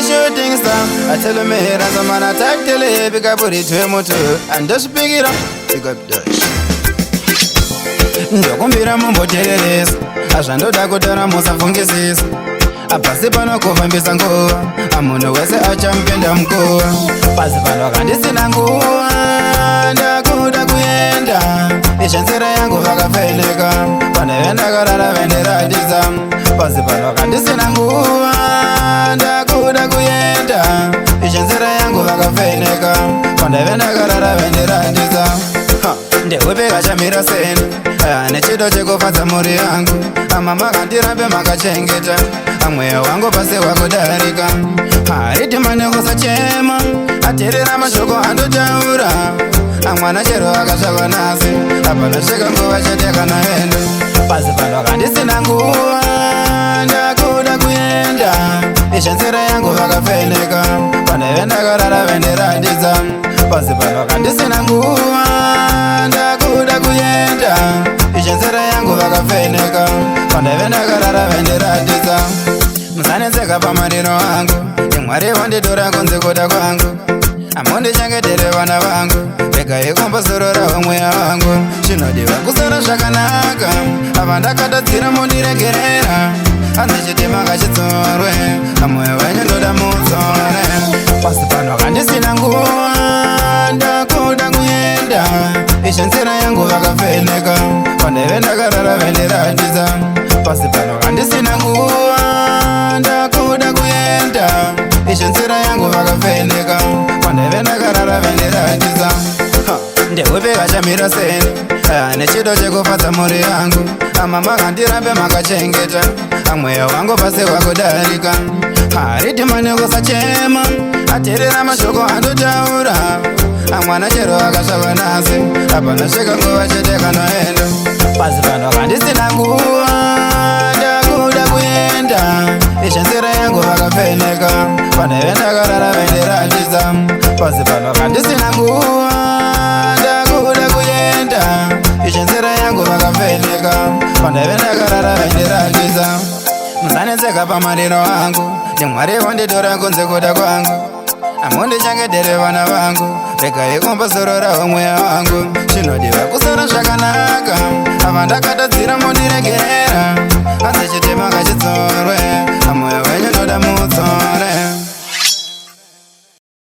a shooting star. I tell him here as a man attack till he pick up with it to motor and just pick it up, pick up dash. Ndokumbira mumboteeresa azvandoda kutaura musafungisisa apasi pano kufambisa nguva amunhu wese achamupenda mukuva pasi pano kandisina nguva ndakuda kuenda ishenzera yangu vakafeneka paneve ndakarara venderatidza pasi pano kandisina nguva ndakuda kuenda ishenzera yangu vakafeneka paneve ndakarara venderatidza ndeupe chamira sena nechido chekufadza mhuri yangu ama makandirambe makachengeta mweya wangu pasi wakudarika haridhimane kusachema ateerera mashoko andotaura amwana chero akatsvakwa nasi apanosvika nguva chete kana enda pasi pano kandisina nguva ndakuda kuenda ishenzera yangu vakafeneka paneve ndakarara venderatidza pasi pano kandisina nguva ndakuda kuenda ishenzera yangu vakafeneka paneve ndakarara venderatidza musanetseka pamariro angu imwari vanditora kunze kuda kwangu amundichengetere vana vangu regai kumbosororawo mweya wangu zvinodiwa kusara zvakanaka ava ndakatadzira mundiregerera hanzi chitima ngachitsorwe amweya wenyu ndoda mutsore pasi pano kandisina nguva ndakuda kuenda ishenzera yangu vakafeneka pandeve ndakarara venderatidza pasi pano kandisina nguva ndakuda kuenda ishenzera yangu vakafeneka pandeve ndakarara venderatidza ndeupe vachamira sena nechido chekufadza mhuri yangu ama makandirambe makachengeta amweya wangu pasi wakudarika haridhimane kusachema ateerera mashoko andotaura amwana chero akatsvakwa nasi apanosvika nguva chete kanoenda pasi pano kandisina nguva ndakuda kuenda ishenzera yangu vakafeneka paneve ndakarara venderatidza pasi pano kandisina nguva ndakuda kuenda ishenzera yangu vakafeneka paneve ndakarara venderatidza musanetseka pamariro angu ndimwari vanditora kunze kuda kwangu amundichengetere vana vangu regai kumbosororawo mweya wangu zvinodiwa kusara zvakanaka ava ndakatadzira mundiregerera hanzi chitima ngachitsorwe amweya wenyu ndoda mutsore